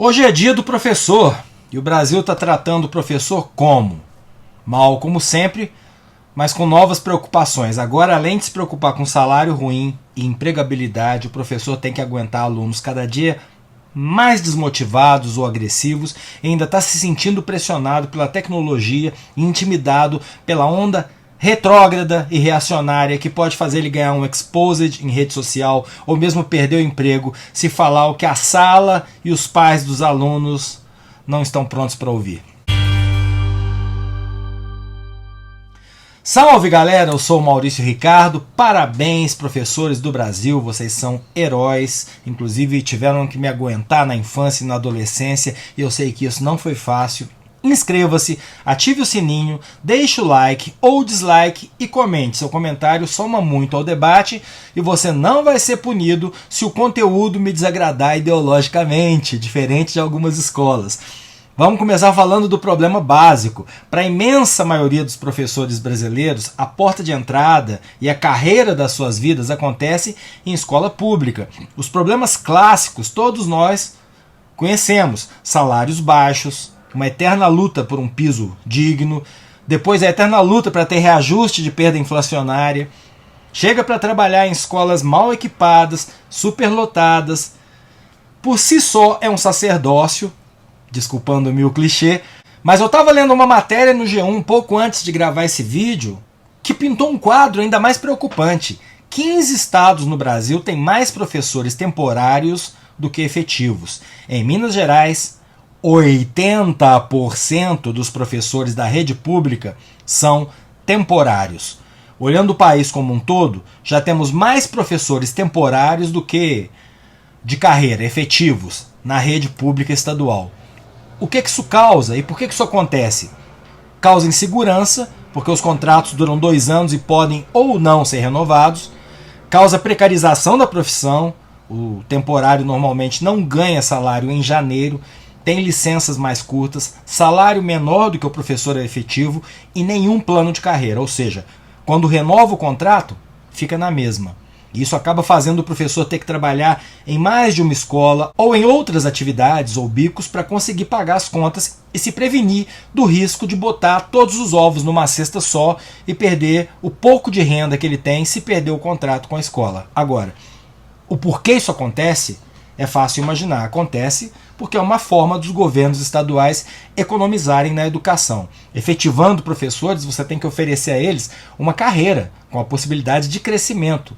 Hoje é dia do professor e o Brasil está tratando o professor como? Mal, como sempre, mas com novas preocupações. Agora, além de se preocupar com salário ruim e empregabilidade, o professor tem que aguentar alunos cada dia mais desmotivados ou agressivos e ainda está se sentindo pressionado pela tecnologia e intimidado pela onda retrógrada e reacionária que pode fazer ele ganhar um exposed em rede social ou mesmo perder o emprego se falar o que a sala e os pais dos alunos não estão prontos para ouvir. Salve galera, eu sou o Maurício Ricardo, parabéns professores do Brasil, vocês são heróis, inclusive tiveram que me aguentar na infância e na adolescência e eu sei que isso não foi fácil. Inscreva-se, ative o sininho, deixe o like ou dislike e comente. Seu comentário soma muito ao debate e você não vai ser punido se o conteúdo me desagradar ideologicamente, diferente de algumas escolas. Vamos começar falando do problema básico. Para a imensa maioria dos professores brasileiros, a porta de entrada e a carreira das suas vidas acontece em escola pública. Os problemas clássicos todos nós conhecemos: salários baixos, uma eterna luta por um piso digno, depois a eterna luta para ter reajuste de perda inflacionária, chega para trabalhar em escolas mal equipadas, superlotadas. Por si só é um sacerdócio, desculpando-me o clichê, mas eu estava lendo uma matéria no G1 um pouco antes de gravar esse vídeo que pintou um quadro ainda mais preocupante. 15 estados no Brasil têm mais professores temporários do que efetivos. Em Minas Gerais, 80% dos professores da rede pública são temporários. Olhando o país como um todo, já temos mais professores temporários do que de carreira, efetivos, na rede pública estadual. O que isso causa e por que isso acontece? Causa insegurança, porque os contratos duram 2 anos e podem ou não ser renovados. Causa precarização da profissão, o temporário normalmente não ganha salário em janeiro, tem licenças mais curtas, salário menor do que o professor efetivo e nenhum plano de carreira. Ou seja, quando renova o contrato, fica na mesma. Isso acaba fazendo o professor ter que trabalhar em mais de uma escola ou em outras atividades ou bicos para conseguir pagar as contas e se prevenir do risco de botar todos os ovos numa cesta só e perder o pouco de renda que ele tem se perder o contrato com a escola. Agora, o porquê isso acontece é fácil imaginar. Acontece porque é uma forma dos governos estaduais economizarem na educação. Efetivando professores, você tem que oferecer a eles uma carreira com a possibilidade de crescimento.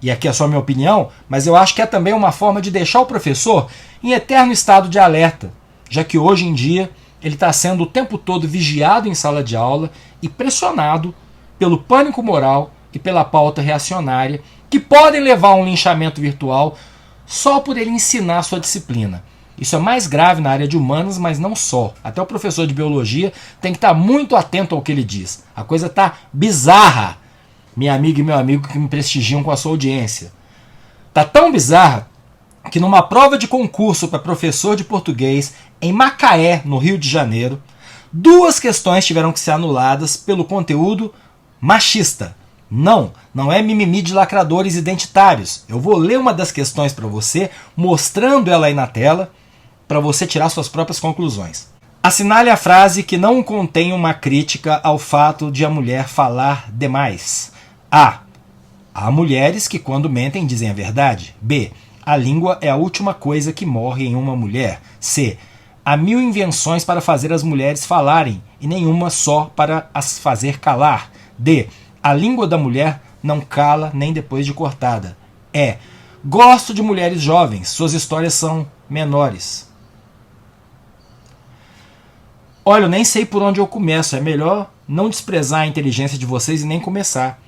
E aqui é só minha opinião, mas eu acho que é também uma forma de deixar o professor em eterno estado de alerta, já que hoje em dia ele está sendo o tempo todo vigiado em sala de aula e pressionado pelo pânico moral e pela pauta reacionária, que podem levar a um linchamento virtual só por ele ensinar sua disciplina. Isso é mais grave na área de humanas, mas não só. Até o professor de biologia tem que estar muito atento ao que ele diz. A coisa está bizarra, minha amiga e meu amigo que me prestigiam com a sua audiência. Está tão bizarra que numa prova de concurso para professor de português em Macaé, no Rio de Janeiro, 2 questões tiveram que ser anuladas pelo conteúdo machista. Não é mimimi de lacradores identitários. Eu vou ler uma das questões para você, mostrando ela aí na tela, para você tirar suas próprias conclusões. Assinale a frase que não contém uma crítica ao fato de a mulher falar demais. A. Há mulheres que quando mentem dizem a verdade. B. A língua é a última coisa que morre em uma mulher. C. Há 1000 invenções para fazer as mulheres falarem e nenhuma só para as fazer calar. D. A língua da mulher não cala nem depois de cortada. E. Gosto de mulheres jovens, suas histórias são menores. Olha, eu nem sei por onde eu começo, é melhor não desprezar a inteligência de vocês e nem começar.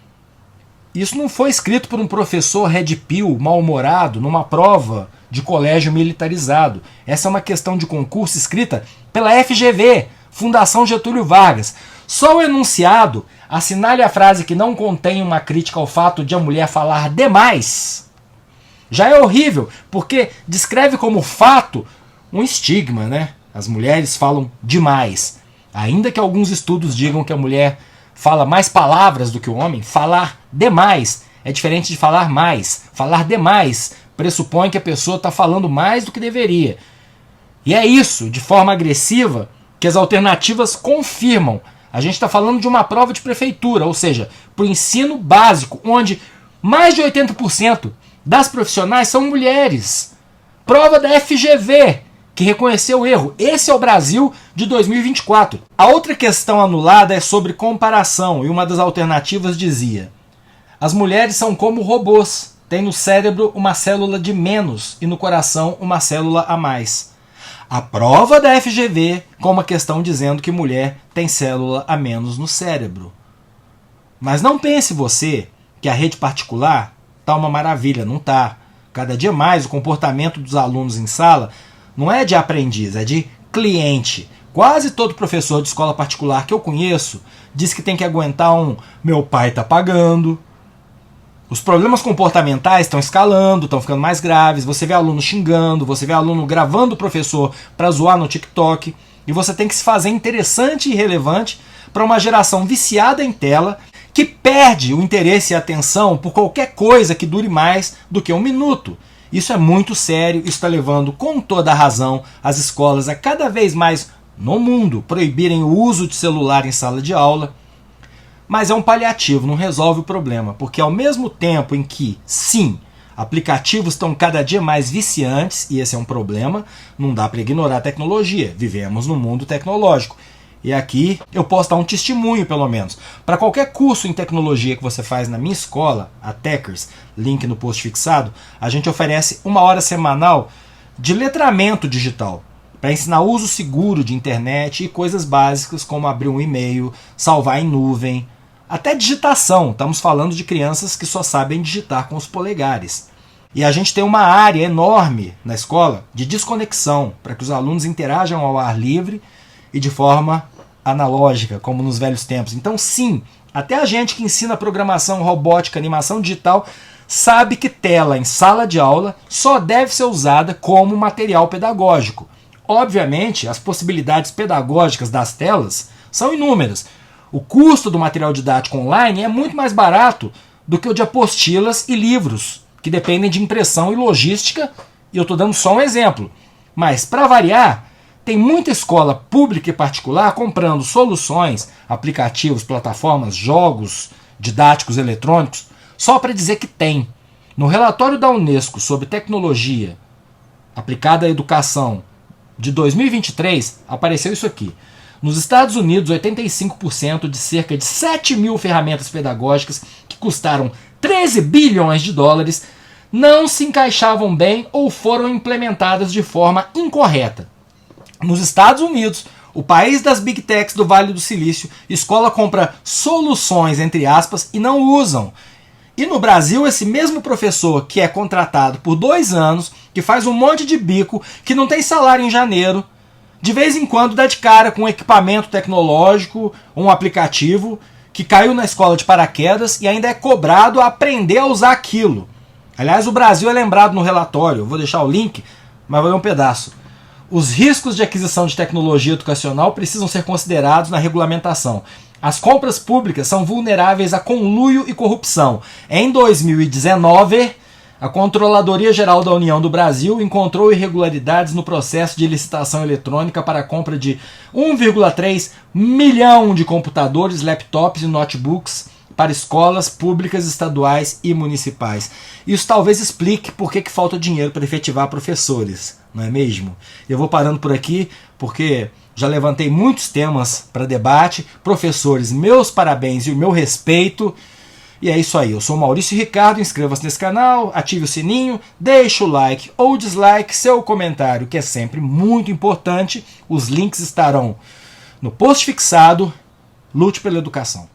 Isso não foi escrito por um professor red pill, mal-humorado, numa prova de colégio militarizado. Essa é uma questão de concurso escrita pela FGV, Fundação Getúlio Vargas. Só o enunciado, assinale a frase que não contém uma crítica ao fato de a mulher falar demais, já é horrível, porque descreve como fato um estigma, né? As mulheres falam demais. Ainda que alguns estudos digam que a mulher fala mais palavras do que o homem, falar demais é diferente de falar mais. Falar demais pressupõe que a pessoa está falando mais do que deveria. E é isso, de forma agressiva, que as alternativas confirmam. A gente está falando de uma prova de prefeitura, ou seja, para o ensino básico, onde mais de 80% das profissionais são mulheres. Prova da FGV, que reconheceu o erro. Esse é o Brasil de 2024. A outra questão anulada é sobre comparação, e uma das alternativas dizia: as mulheres são como robôs, têm no cérebro uma célula de menos e no coração uma célula a mais. A prova da FGV com uma questão dizendo que mulher tem célula a menos no cérebro. Mas não pense você que a rede particular tá uma maravilha, não tá. Cada dia mais o comportamento dos alunos em sala não é de aprendiz, é de cliente. Quase todo professor de escola particular que eu conheço diz que tem que aguentar um "meu pai tá pagando". Os problemas comportamentais estão escalando, estão ficando mais graves. Você vê aluno xingando, você vê aluno gravando o professor para zoar no TikTok. E você tem que se fazer interessante e relevante para uma geração viciada em tela que perde o interesse e a atenção por qualquer coisa que dure mais do que um minuto. Isso é muito sério, isso está levando, com toda a razão, as escolas a cada vez mais no mundo proibirem o uso de celular em sala de aula. Mas é um paliativo, não resolve o problema, porque ao mesmo tempo em que, sim, aplicativos estão cada dia mais viciantes, e esse é um problema, não dá para ignorar a tecnologia, vivemos num mundo tecnológico. E aqui eu posso dar um testemunho, pelo menos. Para qualquer curso em tecnologia que você faz na minha escola, a Techers, link no post fixado, a gente oferece 1 hora semanal de letramento digital, para ensinar uso seguro de internet e coisas básicas como abrir um e-mail, salvar em nuvem, até digitação. Estamos falando de crianças que só sabem digitar com os polegares. E a gente tem uma área enorme na escola de desconexão, para que os alunos interajam ao ar livre e de forma analógica, como nos velhos tempos. Então, sim, até a gente que ensina programação, robótica, animação digital, sabe que tela em sala de aula só deve ser usada como material pedagógico. Obviamente, as possibilidades pedagógicas das telas são inúmeras. O custo do material didático online é muito mais barato do que o de apostilas e livros, que dependem de impressão e logística, e eu estou dando só um exemplo. Mas, para variar, tem muita escola pública e particular comprando soluções, aplicativos, plataformas, jogos didáticos eletrônicos, só para dizer que tem. No relatório da Unesco sobre tecnologia aplicada à educação de 2023, apareceu isso aqui. Nos Estados Unidos, 85% de cerca de 7 mil ferramentas pedagógicas que custaram 13 bilhões de dólares não se encaixavam bem ou foram implementadas de forma incorreta. Nos Estados Unidos, o país das Big Techs do Vale do Silício, escola compra soluções, entre aspas, e não usam. E no Brasil, esse mesmo professor que é contratado por 2 anos, que faz um monte de bico, que não tem salário em janeiro, de vez em quando dá de cara com um equipamento tecnológico, um aplicativo, que caiu na escola de paraquedas e ainda é cobrado a aprender a usar aquilo. Aliás, o Brasil é lembrado no relatório, eu vou deixar o link, mas vou ler um pedaço. Os riscos de aquisição de tecnologia educacional precisam ser considerados na regulamentação. As compras públicas são vulneráveis a conluio e corrupção. Em 2019, a Controladoria Geral da União do Brasil encontrou irregularidades no processo de licitação eletrônica para a compra de 1,3 milhão de computadores, laptops e notebooks para escolas públicas, estaduais e municipais. Isso talvez explique por que falta dinheiro para efetivar professores, não é mesmo? Eu vou parando por aqui porque já levantei muitos temas para debate. Professores, meus parabéns e o meu respeito. E é isso aí, eu sou Maurício Ricardo, inscreva-se nesse canal, ative o sininho, deixe o like ou dislike, seu comentário, que é sempre muito importante. Os links estarão no post fixado. Lute pela educação.